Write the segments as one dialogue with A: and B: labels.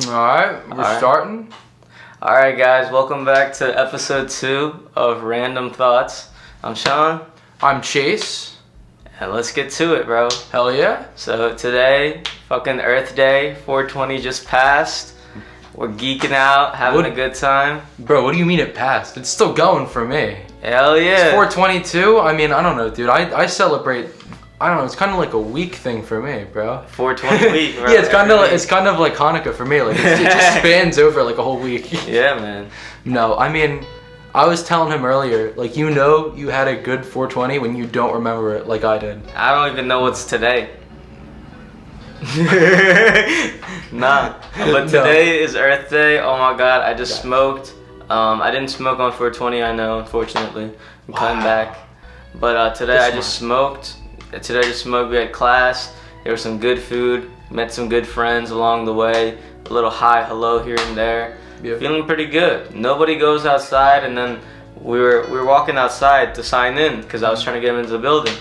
A: Alright, we're starting.
B: Alright guys, welcome back to episode 2 of Random Thoughts. I'm Sean.
A: I'm Chase.
B: And let's get to it, bro.
A: Hell yeah.
B: So today, fucking Earth Day, 420 just passed. We're geeking out, having a good time.
A: Bro, what do you mean it passed? It's still going for me.
B: Hell yeah.
A: It's 422. I mean, I don't know, dude. I celebrate, I don't know, it's kind of like a week thing for me, bro.
B: 420 week, bro.
A: Yeah, it's kind of like Hanukkah for me. Like it just spans over like a whole week.
B: Yeah, man.
A: No, I mean, I was telling him earlier, like, you know you had a good 420 when you don't remember it like I did.
B: I don't even know what's today. Nah, but today is Earth Day. Oh my god, I just smoked. I didn't smoke on 420, I know, unfortunately. I'm cutting back. But today I just smoked. We had class. There was some good food. Met some good friends along the way. A little hi, hello here and there.
A: Yeah.
B: Feeling pretty good. Nobody goes outside, and then we were walking outside to sign in because I was trying to get into the building.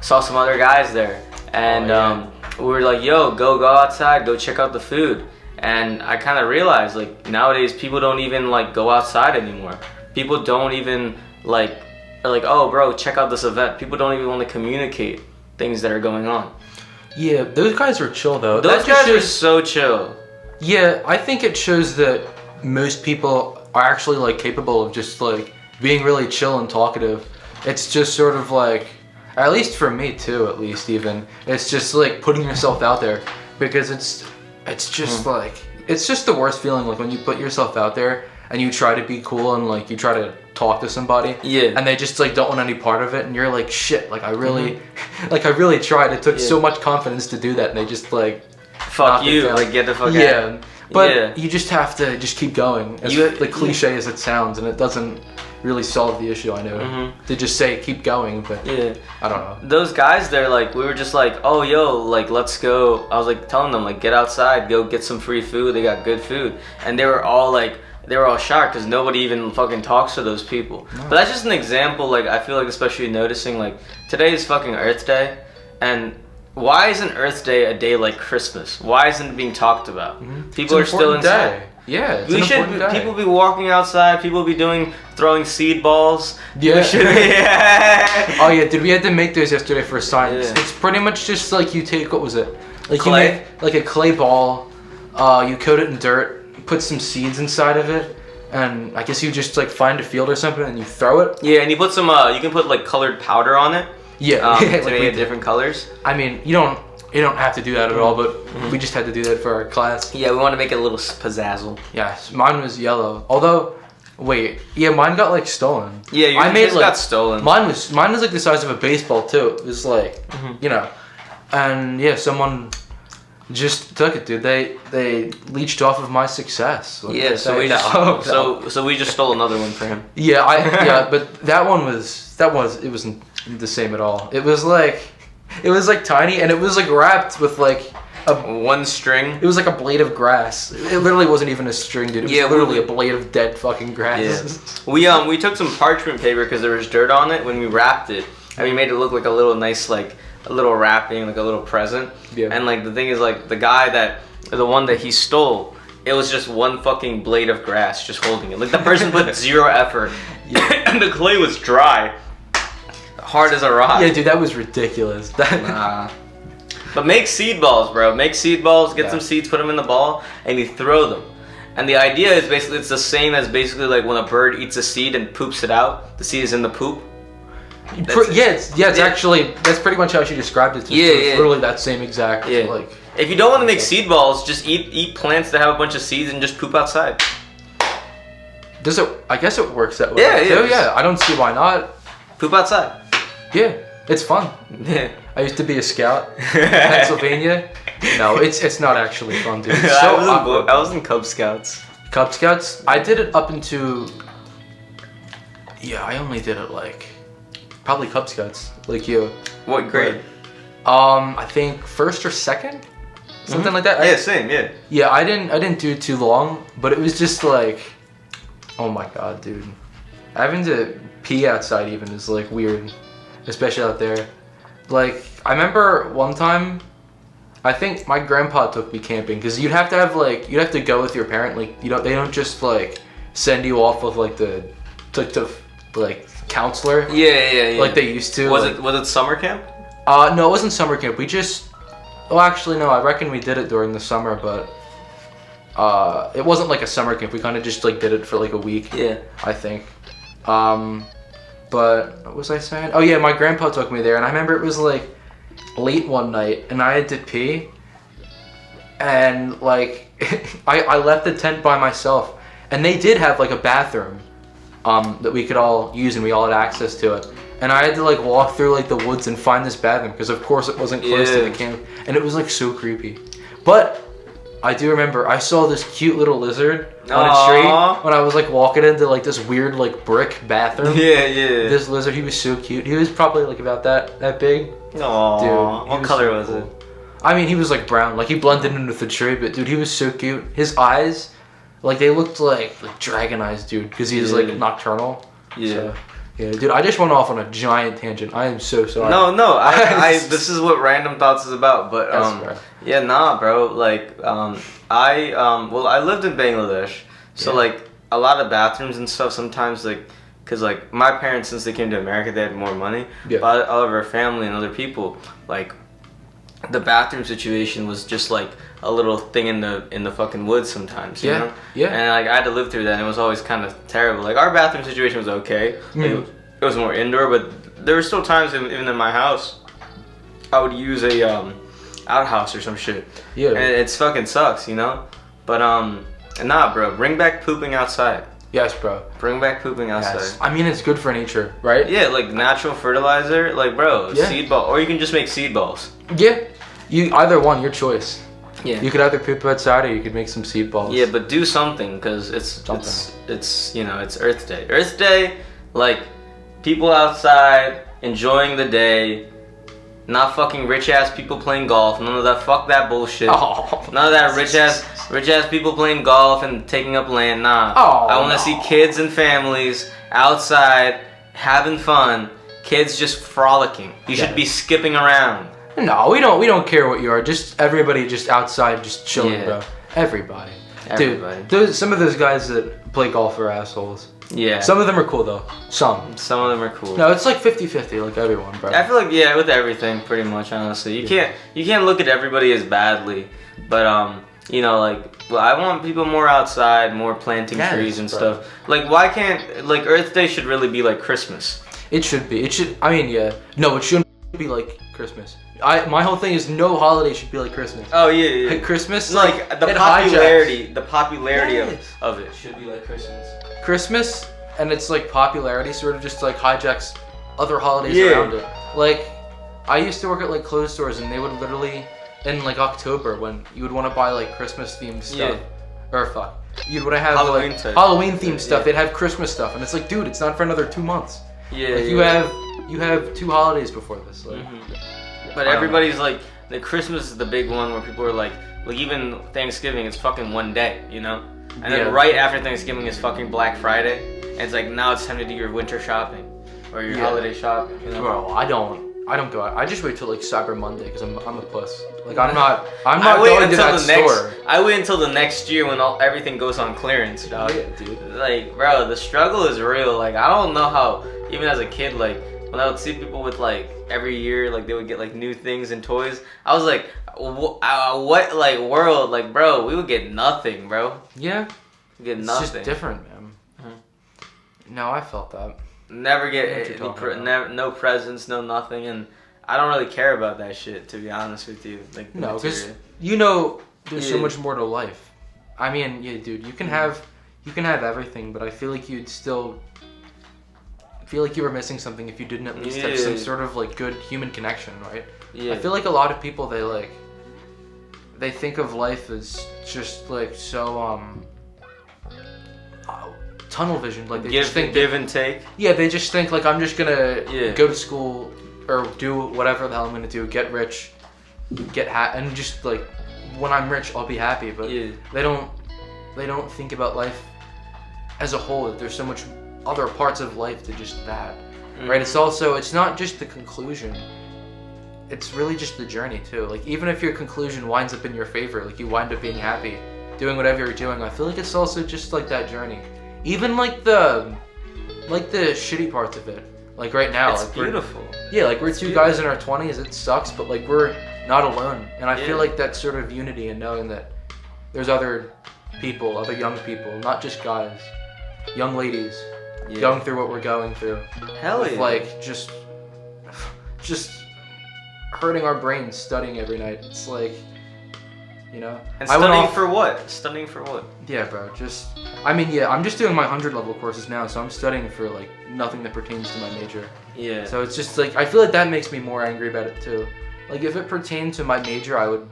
B: Saw some other guys there, and we were like, yo, go outside, go check out the food. And I kind of realized, like, nowadays people don't even like go outside anymore. People don't even like, are like, oh bro, check out this event. People don't even want to communicate things that are going on.
A: Yeah, those guys are chill though.
B: Those guys are so chill.
A: Yeah, I think it shows that most people are actually like capable of just like being really chill and talkative. It's just sort of like, at least for me too, at least even, it's just like putting yourself out there, because it's just like, it's just the worst feeling, like when you put yourself out there and you try to be cool and like you try to talk to somebody, and they just like don't want any part of it, and you're like, shit, like I really like I really tried. It took so much confidence to do that, and they just like
B: fuck you, like get the fuck out.
A: But you just have to just keep going, as the cliche as it sounds, and it doesn't really solve the issue, I know. They just say keep going, but I don't know.
B: Those guys there, like, we were just like, oh yo, like, let's go. I was like telling them, like, get outside, go get some free food. They got good food. And they were all like, they were all shocked because nobody even fucking talks to those people. But that's just an example. Like, I feel like especially noticing, like, today is fucking Earth Day, and why isn't Earth Day a day like Christmas? Why isn't it being talked about? People are still inside.
A: Yeah, it's an important day.
B: People be walking outside. People be throwing seed balls.
A: Yeah. Oh yeah, dude, we had to make those yesterday for science. It's pretty much just like you take, what was it? Like
B: clay?
A: You make like a clay ball. You coat it in dirt, put some seeds inside of it, and I guess you just like find a field or something and you throw it.
B: Yeah, and you put some. You can put like colored powder on it.
A: Yeah,
B: to make it different colors.
A: I mean, you don't have to do that at all, but we just had to do that for our class.
B: Yeah, we want to make it a little pizzazzle.
A: Yeah, mine was yellow. Although, wait, yeah, mine got like stolen.
B: Yeah, yours got stolen.
A: Mine was like the size of a baseball too. It was like, you know, and yeah, someone just took it, dude. They leached off of my success.
B: Yeah, so we just stole another one for him.
A: Yeah, but that wasn't the same at all. It was like tiny, and it was like wrapped with like
B: one string.
A: It was like a blade of grass. It literally wasn't even a string, dude. It was literally a blade of dead fucking grass.
B: Yeah. We took some parchment paper because there was dirt on it when we wrapped it, and we made it look like a little nice, like a little wrapping, like a little present. Yeah. And like the thing is, like the one that he stole, it was just one fucking blade of grass just holding it. Like the person put zero effort, and the clay was dry. Hard as a rock.
A: Yeah, dude, that was ridiculous.
B: Nah. But make seed balls, bro. Make seed balls, get some seeds, put them in the ball, and you throw them. And the idea is basically, it's the same as basically like when a bird eats a seed and poops it out. The seed is in the poop.
A: It's actually, that's pretty much how she described it. It's literally that same exact, like.
B: If you don't want to make seed balls, just eat plants that have a bunch of seeds and just poop outside.
A: Does it? I guess it works that way.
B: Yeah.
A: I don't see why not.
B: Poop outside.
A: Yeah, it's fun.
B: Yeah.
A: I used to be a scout in Pennsylvania. No, it's not actually fun, dude. It's so awkward.
B: I was in Cub Scouts.
A: Cub Scouts? I did it up into... Yeah, I only did it like... Probably Cub Scouts, like you.
B: What grade?
A: I think first or second? Something like that.
B: Yeah, same, yeah.
A: Yeah, I didn't do it too long, but it was just like... Oh my god, dude. Having to pee outside even is like weird. Especially out there. Like, I remember one time I think my grandpa took me camping because you'd have to go with your parent. Like they don't just like send you off with like the counselor.
B: Yeah.
A: Like they used to.
B: Was it summer camp?
A: No, it wasn't summer camp. We just. Well, actually, no. I reckon we did it during the summer, but it wasn't like a summer camp. We kind of just like did it for like a week.
B: Yeah.
A: I think. But what was I saying? Oh yeah, my grandpa took me there, and I remember it was like late one night, and I had to pee, and like I left the tent by myself, and they did have like a bathroom that we could all use, and we all had access to it. And I had to like walk through like the woods and find this bathroom because of course it wasn't close to the camp, and it was like so creepy. But I do remember I saw this cute little lizard on a tree when I was like walking into like this weird like brick bathroom.
B: Yeah.
A: This lizard, he was so cute. He was probably like about that big.
B: Aww.
A: Dude,
B: What color was it?
A: I mean, he was like brown. Like he blended in with the tree, but dude, he was so cute. His eyes, like they looked like dragon eyes, dude, because he is like nocturnal.
B: Yeah.
A: So, yeah, dude, I just went off on a giant tangent. I am so sorry.
B: No, I this is what Random Thoughts is about, but yeah, nah, bro. Like, I lived in Bangladesh, so like a lot of bathrooms and stuff sometimes like, cause like my parents, since they came to America, they had more money.
A: Yeah.
B: But all of our family and other people, like, the bathroom situation was just like a little thing in the fucking woods sometimes, you know?
A: Yeah.
B: And like I had to live through that, and it was always kind of terrible. Like our bathroom situation was okay. It was more indoor, but there were still times even in my house I would use a outhouse or some shit. Yeah. And it fucking sucks, you know? But nah, bro, bring back pooping outside.
A: Yes, bro.
B: Bring back pooping outside.
A: Yes. I mean, it's good for nature, right?
B: Yeah, like natural fertilizer, like bro, seed ball, or you can just make seed balls.
A: Yeah. Either one, your choice.
B: Yeah.
A: You could either poop outside or you could make some seed balls.
B: Yeah, but do something because it's you know, it's Earth Day. Earth Day, like people outside enjoying the day, not fucking rich ass people playing golf. None of that. Fuck that bullshit.
A: Oh.
B: None of that rich ass people playing golf and taking up land. Nah.
A: Oh,
B: I want to see kids and families outside having fun. Kids just frolicking. You should be skipping around.
A: No, we don't care what you are. Just everybody just outside just chilling, bro. Everybody. Dude, some of those guys that play golf are assholes. Yeah. Some of them are cool though. Some of
B: them are cool.
A: No, it's like 50-50, like everyone, bro.
B: I feel like with everything pretty much, honestly. You can't look at everybody as badly. But you know, like I want people more outside, more planting trees and stuff. Like why can't like Earth Day should really be like Christmas?
A: It should be. It should No, it shouldn't be like Christmas. My whole thing is no holiday should be like Christmas.
B: Oh yeah.
A: Like Christmas,
B: like the popularity of it should be like Christmas.
A: Christmas and its like popularity sort of just like hijacks other holidays around it. Like I used to work at like clothes stores, and they would literally in like October when you would want to buy like Christmas themed stuff. You'd want to have Halloween themed stuff. They'd have Christmas stuff, and it's like, dude, it's not for another 2 months. Yeah. Like, you have 2 holidays before this. Like,
B: But everybody's like, the Christmas is the big one where people are like even Thanksgiving, it's fucking one day, you know? And then right after Thanksgiving is fucking Black Friday, and it's like now it's time to do your winter shopping or your holiday shopping. You know?
A: Bro, I don't go out. I just wait till like Cyber Monday because I'm a puss. Like I'm not going to that store.
B: I wait until the next year when everything goes on clearance, dog.
A: Yeah, dude.
B: Like, bro, the struggle is real. Like I don't know how, even as a kid, like when I would see people with like every year, like they would get like new things and toys. I was like, what like world? Like, bro, we would get nothing, bro.
A: Yeah.
B: We get nothing.
A: It's just different, man. No, I felt that.
B: Never get no presents, no nothing, and I don't really care about that shit, to be honest with you. Like,
A: no, because you know there's so much more to life. I mean, yeah, dude, you can have everything, but I feel like you'd still feel like you were missing something if you didn't at least have some sort of like good human connection, right? Yeah. I feel like a lot of people they think of life as just like so tunnel vision, like they just think
B: give and take.
A: Yeah, they just think like I'm just gonna go to school or do whatever the hell I'm gonna do, get rich, and just like when I'm rich I'll be happy. But they don't think about life as a whole. There's so much other parts of life to just that, right? It's not just the conclusion. it's really just the journey too. Like even if your conclusion winds up in your favor, like you wind up being happy, doing whatever you're doing, I feel like it's also just like that journey. Even like the shitty parts of it. Like right now,
B: It's
A: like
B: beautiful.
A: we're two guys in our 20s. It sucks, but like we're not alone, and I
B: Yeah.
A: feel like that sort of unity and knowing that there's other people, other young people, not just guys, young ladies,
B: Yeah.
A: going through what we're going through.
B: Hell
A: With
B: yeah.
A: like just hurting our brains studying every night. It's like, you know.
B: And
A: I went
B: studying
A: off-
B: for what? Studying for what?
A: Yeah, bro. I'm just doing my 100 level courses now, so I'm studying for like nothing that pertains to my major.
B: Yeah.
A: So it's just like I feel like that makes me more angry about it too. Like if it pertained to my major, I would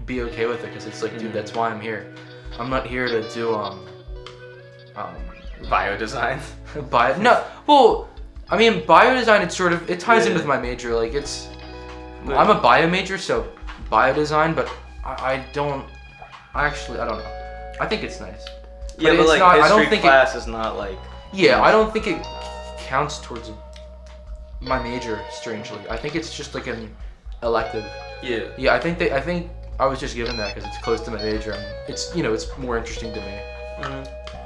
A: be okay with it because it's like, dude, that's why I'm here. I'm not here to do
B: Biodesign.
A: I mean biodesign. It's sort of it ties in
B: Yeah.
A: with my major. Like it's
B: But-
A: I'm a bio major, so biodesign, but I don't know. I think it's nice.
B: Yeah, but
A: it's
B: like
A: not- I
B: history
A: don't think
B: class is not like.
A: Yeah, I don't think it counts towards my major. Strangely, I think it's just like an elective.
B: Yeah.
A: Yeah, I think I was just given that because it's close to my major and it's it's more interesting to me.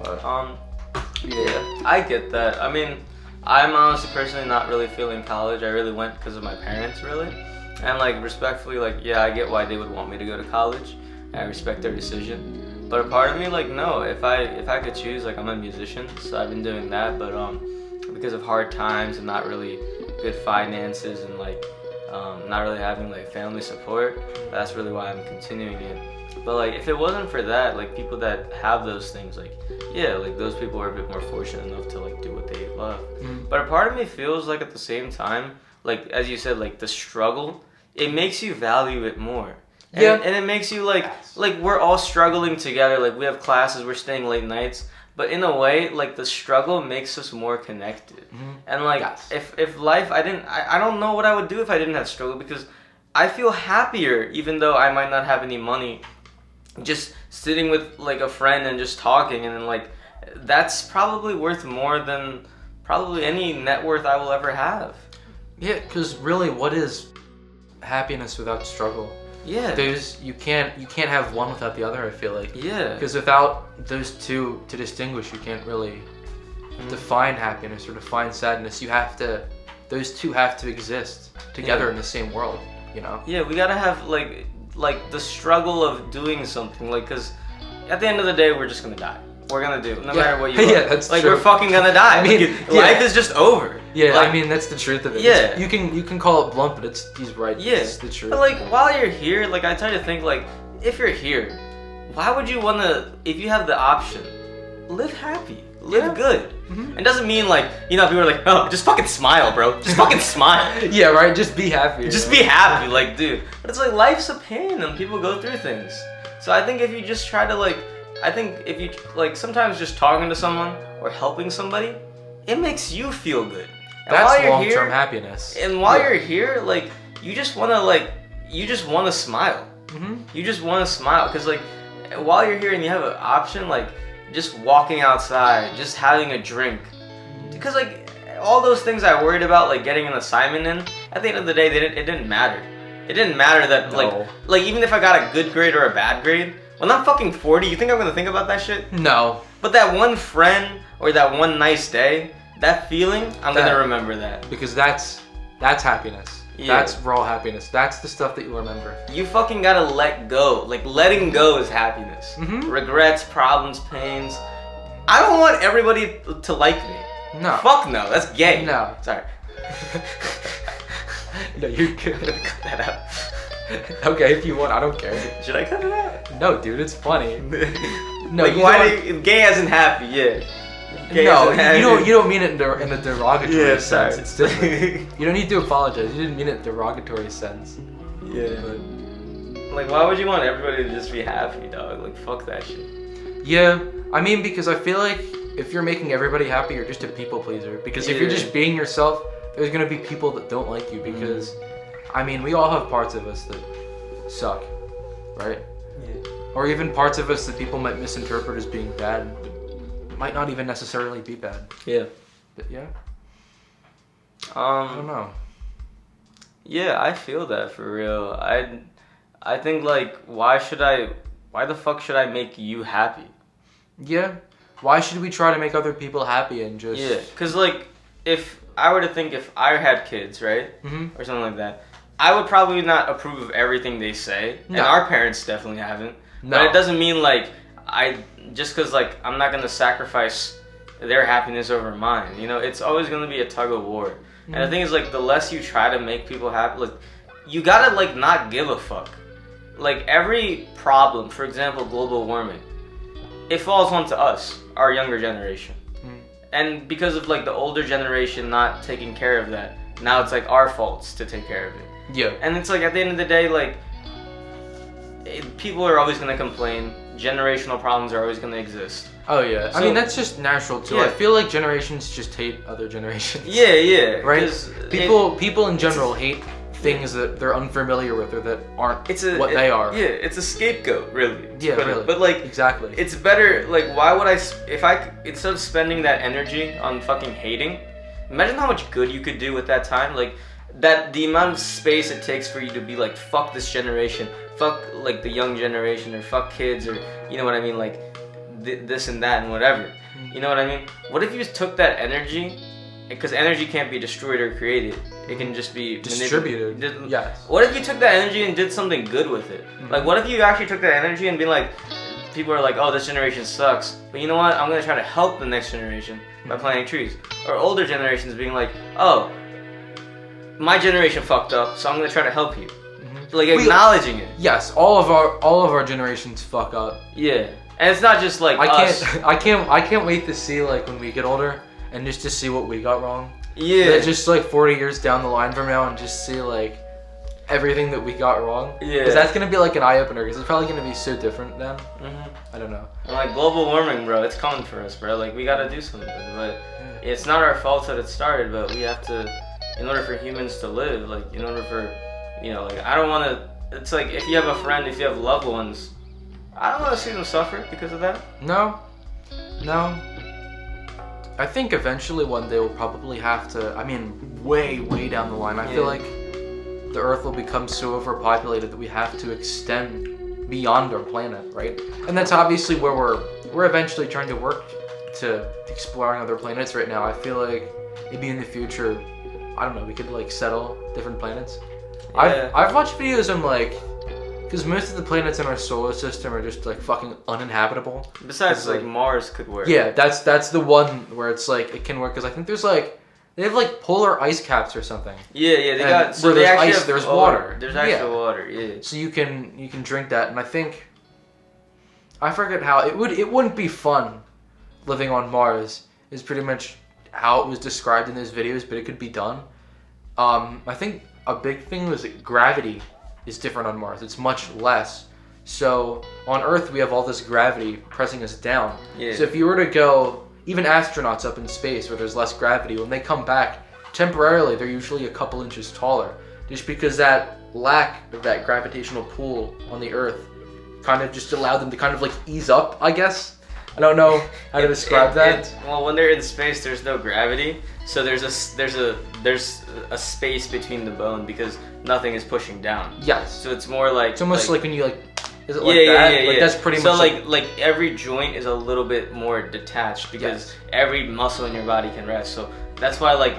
A: But
B: Yeah, I get that. I mean, I'm honestly personally not really feeling college. I really went because of my parents, really. And like respectfully, like yeah, I get why they would want me to go to college. I respect their decision. But a part of me, like no, if I could choose, like I'm a musician, so I've been doing that. But because of hard times and not really good finances and like not really having like family support, that's really why I'm continuing it. But like if it wasn't for that, like people that have those things, like yeah, like those people are a bit more fortunate enough to like do what they love. But a part of me feels like at the same time, like as you said, like the struggle, it makes you value it more. And
A: Yeah.
B: and it makes you like we're all struggling together. Like we have classes, we're staying late nights. But in a way, like the struggle makes us more connected. And like
A: Yes.
B: if life, I don't know what I would do if I didn't have struggle because I feel happier even though I might not have any money. Just sitting with like a friend and just talking and then like that's probably worth more than probably any net worth I will ever have.
A: yeah, because really, what is happiness without struggle?
B: Yeah.
A: You can't have one without the other. I feel like
B: Yeah.
A: because without those two to distinguish, you can't really define happiness or define sadness. Those two have to exist together
B: Yeah.
A: in the same world. You know.
B: Yeah, we gotta have like the struggle of doing something, like, cause at the end of the day, we're just gonna die. We're gonna do no matter what you.
A: Yeah, that's
B: like
A: true.
B: we're fucking gonna die.
A: I mean,
B: Like, life is just over.
A: Yeah,
B: Like,
A: I mean that's the truth of it.
B: Yeah.
A: You can call it blunt, but he's right.
B: Yeah,
A: It's the truth.
B: but like while you're here, like I try to think like if you're here, why would you wanna? If you have the option, live happy, live
A: Yeah.
B: good. It doesn't mean like people are like, oh, just fucking smile, bro. Just fucking smile.
A: Yeah, right. Just be happy.
B: Just
A: you know?
B: be happy, like, dude. But it's like life's a pain and people go through things. So I think if you just try to if you sometimes just talking to someone or helping somebody, it makes you feel good. And
A: That's
B: while you're
A: long-term
B: here,
A: happiness.
B: and while
A: Yeah.
B: you're here, like, you just wanna smile. You just wanna smile, cause like, while you're here and you have an option, like, just walking outside, just having a drink, because like all those things I worried about, like getting an assignment in, at the end of the day, it didn't matter. It didn't matter that
A: No.
B: like even if I got a good grade or a bad grade, when I'm fucking 40, you think I'm gonna think about that shit?
A: No.
B: But that one friend or that one nice day, that feeling, I'm
A: That-
B: gonna remember that.
A: Because that's happiness.
B: Yeah.
A: That's raw happiness. That's the stuff that you remember.
B: You fucking gotta let go. Like, letting go is happiness. Regrets, problems, pains. I don't want everybody to like me.
A: No.
B: Fuck no, that's gay.
A: No.
B: Sorry.
A: No, you're good.
B: Cut that out.
A: Okay, if you want, I don't care.
B: Should I cut it out?
A: No, dude, it's funny. No,
B: like,
A: you
B: why
A: don't-
B: do you, gay as in happy, yeah. Gay
A: No,
B: as in happy.
A: you don't mean it in a derogatory
B: Yeah,
A: sense.
B: sorry.
A: It's different. You don't need to apologize. You didn't mean it in a derogatory sense.
B: Yeah.
A: But
B: Like, why would you want everybody to just be happy, dog? Like, fuck that shit.
A: yeah, I mean, because I feel like if you're making everybody happy, you're just a people pleaser. Because if you're
B: Yeah.
A: just being yourself, there's gonna be people that don't like you. Because, I mean, we all have parts of us that suck, right?
B: Yeah.
A: Or even parts of us that people might misinterpret as being bad, but might not even necessarily be bad.
B: Yeah.
A: But yeah, I don't
B: Um,
A: know.
B: Yeah, I feel that for real. I think like why the fuck should I make you happy?
A: Yeah. Why should we try to make other people happy and just...
B: Yeah, cuz like if I were to think if I had kids, right?
A: Mm-hmm.
B: Or something like that, I would probably not approve of everything they say.
A: No.
B: And our parents definitely haven't.
A: No.
B: But it doesn't mean like just cuz like I'm not going to sacrifice their happiness over mine. You know, it's always going to be a tug of war.
A: Mm-hmm.
B: And the thing is like the less you try to make people happy, like you got to like not give a fuck. Like every problem, for example, global warming, it falls onto us, our younger generation. And because of like the older generation not taking care of that, now it's like our faults to take care of it.
A: Yeah.
B: And it's like at the end of the day, like people are always gonna complain. Generational problems are always gonna exist.
A: Oh yeah.
B: So,
A: I mean that's just natural too.
B: Yeah.
A: I feel like generations just hate other generations.
B: Yeah, yeah.
A: Right?
B: 'Cause
A: People in general hate things that they're unfamiliar with or that aren't what they are.
B: Yeah, it's a scapegoat, really.
A: Yeah, really.
B: But like,
A: exactly.
B: it's better. Like, why would instead of spending that energy on fucking hating, imagine how much good you could do with that time. Like, the amount of space it takes for you to be like, fuck this generation, fuck like the young generation, or fuck kids, or you know what I mean, like this and that and whatever. You know what I mean? What if you just took that energy? Because energy can't be destroyed or created. It can just be
A: distributed. Yes.
B: What if you took that energy and did something good with it?
A: Mm-hmm.
B: Like, what if you actually took that energy and been like, people are like, oh, this generation sucks. But you know what? I'm going to try to help the next generation by planting trees. Or older generations being like, oh, my generation fucked up, so I'm going to try to help you. Mm-hmm. Like, acknowledging it.
A: Yes, all of our generations fuck up.
B: Yeah. And it's not just like
A: I can't wait to see like when we get older and just to see what we got wrong.
B: Yeah.
A: Just like 40 years down the line from now and just see like everything that we got wrong.
B: Yeah.
A: Because that's going to be like an eye-opener because it's probably going to be so different then.
B: Mm-hmm.
A: I don't know.
B: And like global warming, bro, it's coming for us, bro. Like we got to do something. But it's not our fault that it started, but we have to, in order for humans to live, like in order for, you know, like I don't want to, it's like if you have a friend, if you have loved ones, I don't want to see them suffer because of that.
A: No. I think eventually one day we'll probably have to, I mean, way down the line, I feel like the Earth will become so overpopulated that we have to extend beyond our planet, right? And that's obviously where we're eventually trying to work to exploring other planets right now. I feel like maybe in the future, I don't know, we could like settle different planets.
B: Yeah.
A: I've watched videos on like, because most of the planets in our solar system are just like fucking uninhabitable.
B: Besides, like Mars could work.
A: Yeah, that's the one where it's like it can work because I think there's like they have like polar ice caps or something.
B: Yeah, they got. So
A: where
B: they
A: there's
B: actually
A: ice,
B: have
A: there's water.
B: There's actual water. Yeah.
A: So you can drink that, and I think I forget how it wouldn't be fun living on Mars. Is pretty much how it was described in those videos, but it could be done. I think a big thing was that gravity is different on Mars. It's much less. So on Earth we have all this gravity pressing us down.
B: Yeah.
A: So if you were to go, even astronauts up in space where there's less gravity, when they come back temporarily they're usually a couple inches taller, just because that lack of that gravitational pull on the Earth kind of just allowed them to kind of like ease up, I guess. I don't know how to describe that.
B: Well, when they're in space, there's no gravity, so there's a space between the bone because nothing is pushing down.
A: Yes.
B: So it's more like
A: It's almost like when you like. Is it like
B: yeah,
A: that?
B: Yeah.
A: Like that's pretty
B: so
A: much.
B: So like every joint is a little bit more detached because every muscle in your body can rest. So that's why like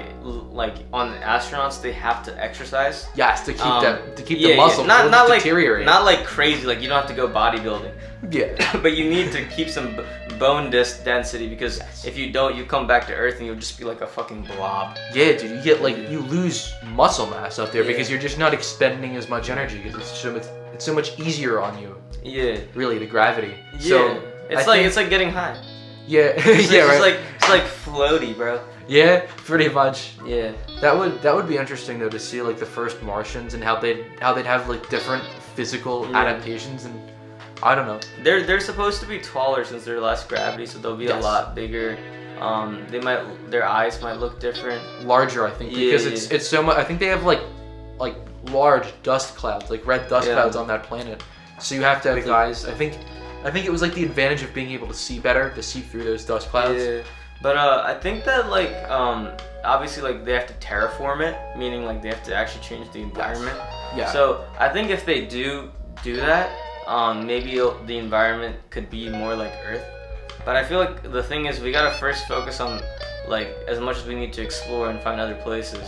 B: on astronauts they have to exercise.
A: Yes, to keep the muscle
B: not like
A: deteriorate.
B: Not like crazy. Like you don't have to go bodybuilding.
A: Yeah.
B: But you need to keep some bone density because if you don't, you come back to Earth and you'll just be like a fucking blob.
A: Yeah, dude, you get like you lose muscle mass up there because you're just not expending as much energy because it's so much easier on you.
B: Yeah.
A: Really, the gravity.
B: Yeah.
A: So
B: it's like getting high.
A: Yeah.
B: Right. It's like floaty, bro.
A: Yeah, pretty much.
B: Yeah.
A: That would be interesting though to see like the first Martians and how they'd have like different physical adaptations and I don't know.
B: They're supposed to be taller since they're less gravity, so they'll be a lot bigger. Their eyes might look different.
A: Larger, I think, because it's so much. I think they have like large dust clouds, like red dust clouds on that planet. So you have to have eyes. I think it was like the advantage of being able to see better, to see through those dust clouds.
B: Yeah. But I think that like obviously like they have to terraform it, meaning like they have to actually change the environment.
A: Yeah.
B: So I think if they do that, maybe the environment could be more like Earth. But I feel like the thing is we gotta first focus on like as much as we need to explore and find other places.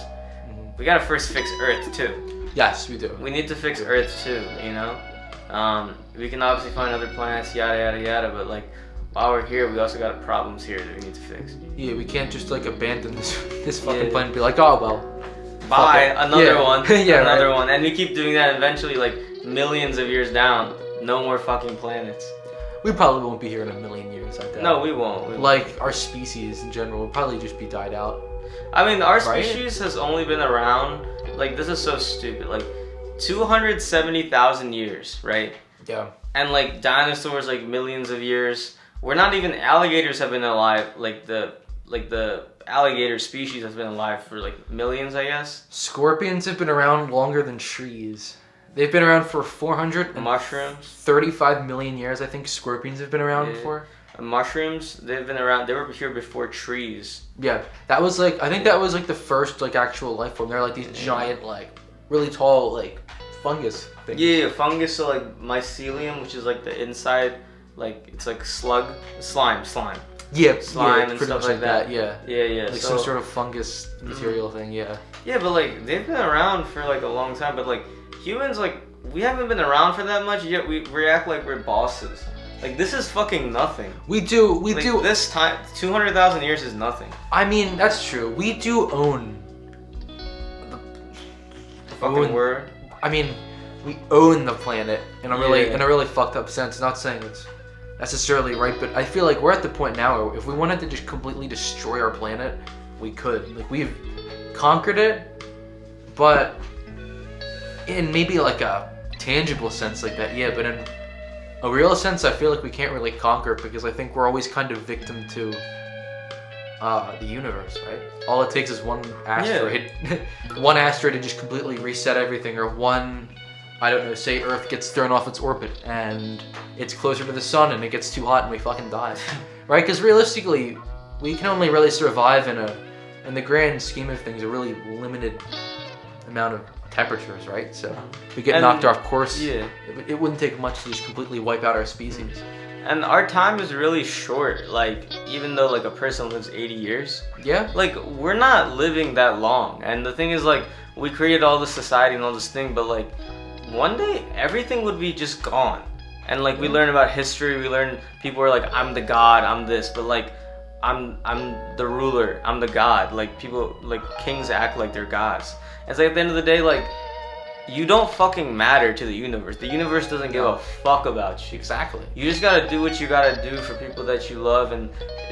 B: We gotta first fix Earth too.
A: Yes, we do.
B: We need to fix Earth too, you know? We can obviously find other planets, yada yada yada, but like while we're here, we also got problems here that we need to fix.
A: Yeah, we can't just like abandon this fucking planet and be like, oh well.
B: Bye, another one.
A: Yeah,
B: another
A: right.
B: one. And we keep doing that, and eventually, like millions of years down, no more fucking planets.
A: We probably won't be here in a million years, I doubt.
B: No, we won't.
A: Like our species in general will probably just be died out.
B: I mean, our
A: Right?
B: species has only been around, like, this is so stupid, like 270,000 years, right?
A: Yeah.
B: And like dinosaurs, like millions of years. We're not even, alligators have been alive, like the alligator species has been alive for like millions, I guess.
A: Scorpions have been around longer than trees. They've been around for 435
B: Mushrooms.
A: million years, I think scorpions have been around for.
B: Mushrooms, they've been around, they were here before trees.
A: Yeah, that was like, I think that was like the first like actual life form. They're like these giant, like really tall, like fungus things.
B: Yeah, fungus, so like mycelium, which is like the inside, like it's like slime.
A: Yeah,
B: Slime
A: yeah,
B: and
A: pretty
B: stuff
A: much
B: like that.
A: Yeah.
B: Yeah.
A: Like some sort of fungus material thing, yeah.
B: Yeah, but like they've been around for like a long time, but like humans, like we haven't been around for that much yet. We react like we're bosses. Like this is fucking nothing.
A: We do.
B: This time, 200,000 years is nothing.
A: I mean, that's true. We do own
B: The fucking word.
A: I mean, we own the planet in a really
B: Yeah.
A: fucked up sense. Not saying it's necessarily right, but I feel like we're at the point now where if we wanted to just completely destroy our planet, we could. Like we've conquered it, but in maybe like a tangible sense like that, yeah. But in a real sense, I feel like we can't really conquer it because I think we're always kind of victim to the universe, right? All it takes is one asteroid, one asteroid to just completely reset everything, or one, I don't know, say Earth gets thrown off its orbit and it's closer to the sun and it gets too hot and we fucking die, right? Because realistically, we can only really survive in the grand scheme of things, a really limited amount of temperatures, right? So if we get knocked off course, it wouldn't take much to just completely wipe out our species.
B: And our time is really short. Like even though like a person lives 80 years, like we're not living that long. And the thing is, like, we created all this society and all this thing, but like one day everything would be just gone. And like we learn about history, we learn people are like, I'm the god, I'm this, but like I'm the ruler, I'm the god. Like people, like kings act like they're gods. It's like at the end of the day, like you don't fucking matter to the universe. The universe doesn't give a fuck about you.
A: Exactly.
B: You just gotta do what you gotta do for people that you love, and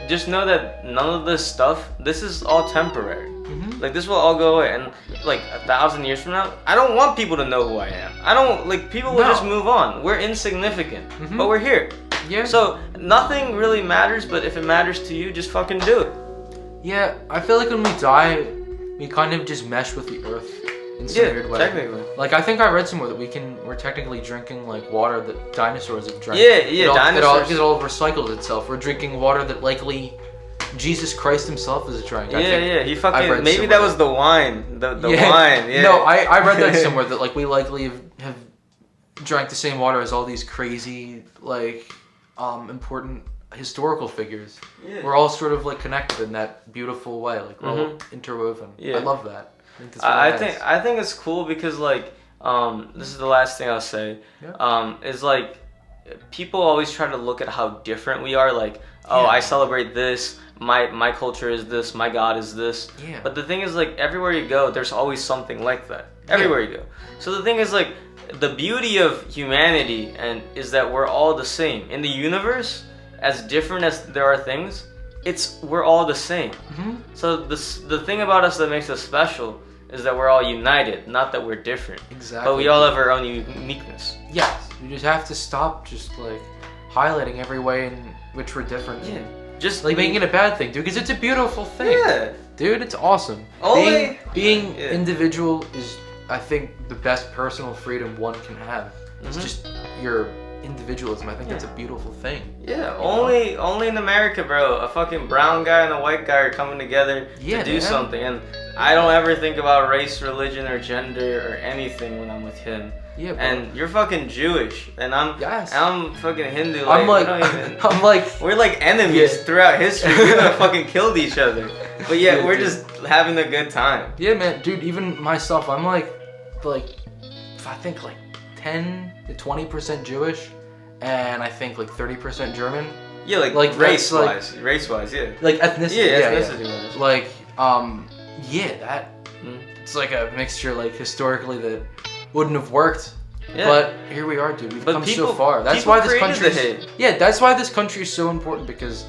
B: just know that none of this stuff, this is all temporary. Like this will all go away, and like 1,000 years from now, I don't want people to know who I am. I don't, like, people will just move on. We're insignificant, but we're here.
A: Yeah.
B: So nothing really matters, but if it matters to you, just fucking do it.
A: Yeah, I feel like when we die, we kind of just mesh with the earth in some weird way.
B: Technically.
A: Like I think I read somewhere that we're technically drinking like water that dinosaurs have drank.
B: Dinosaurs.
A: It all recycled itself. We're drinking water that likely Jesus Christ himself is drank.
B: He fucking, maybe that was the wine. The wine. Yeah.
A: No, I read that somewhere that like we likely have drank the same water as all these crazy like important historical figures. We're all sort of like connected in that beautiful way. Like we're all interwoven. I love that.
B: I think it's cool because like this is the last thing I'll say. Is like people always try to look at how different we are. Like, I celebrate this. My culture is this. My God is this. But the thing is, like, everywhere you go, there's always something like that. Everywhere you go. So the thing is, like, the beauty of humanity is that we're all the same in the universe. As different as there are things, we're all the same. So the thing about us that makes us special is that we're all united, not that we're different.
A: Exactly.
B: But we all have our own uniqueness.
A: Yes. You just have to stop just like highlighting every way in which we're different. Just like making it a bad thing, dude, because it's a beautiful thing. Dude, it's awesome. Being individual is, I think, the best personal freedom one can have. It's just your individualism. I think that's a beautiful thing.
B: Yeah, only in America, bro. A fucking brown guy and a white guy are coming together to do something, and I don't ever think about race, religion, or gender or anything when I'm with him.
A: Yeah, bro.
B: And you're fucking Jewish, and I'm fucking Hindu.
A: I'm like,
B: we're like enemies throughout history. We have fucking killed each other, but yet we're just having a good time.
A: Yeah, man, dude. Even myself, I'm like, I think like 10 to 20% Jewish, and I think like 30% German.
B: Yeah, like race wise, yeah.
A: Like ethnicity.
B: Yeah, ethnicity wise.
A: Like, that. It's like a mixture, like historically that wouldn't have worked. Yeah. But here we are, dude. We've come so far. That's why this country. Yeah, that's why this country is so important, because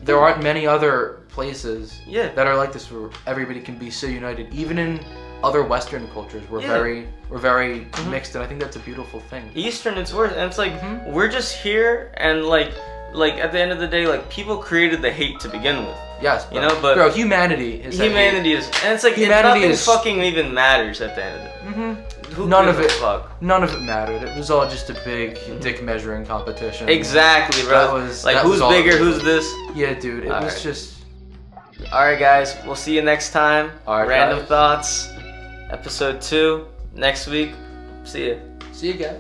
A: there aren't many other places that are like this where everybody can be so united. Even in other Western cultures, we're very mixed, and I think that's a beautiful thing.
B: Eastern, it's worse, and it's like we're just here, and like at the end of the day, like people created the hate to begin with.
A: Yes, bro.
B: You know, but
A: bro, humanity is, and
B: it's like nothing fucking even matters at the end of it.
A: None of it mattered. It was all just a big dick measuring competition.
B: Exactly, bro. Who's bigger, who's this?
A: Yeah, dude. It was just.
B: All right, guys. We'll see you next time.
A: All right,
B: Random Thoughts, episode 2 next week. See ya.
A: See you guys.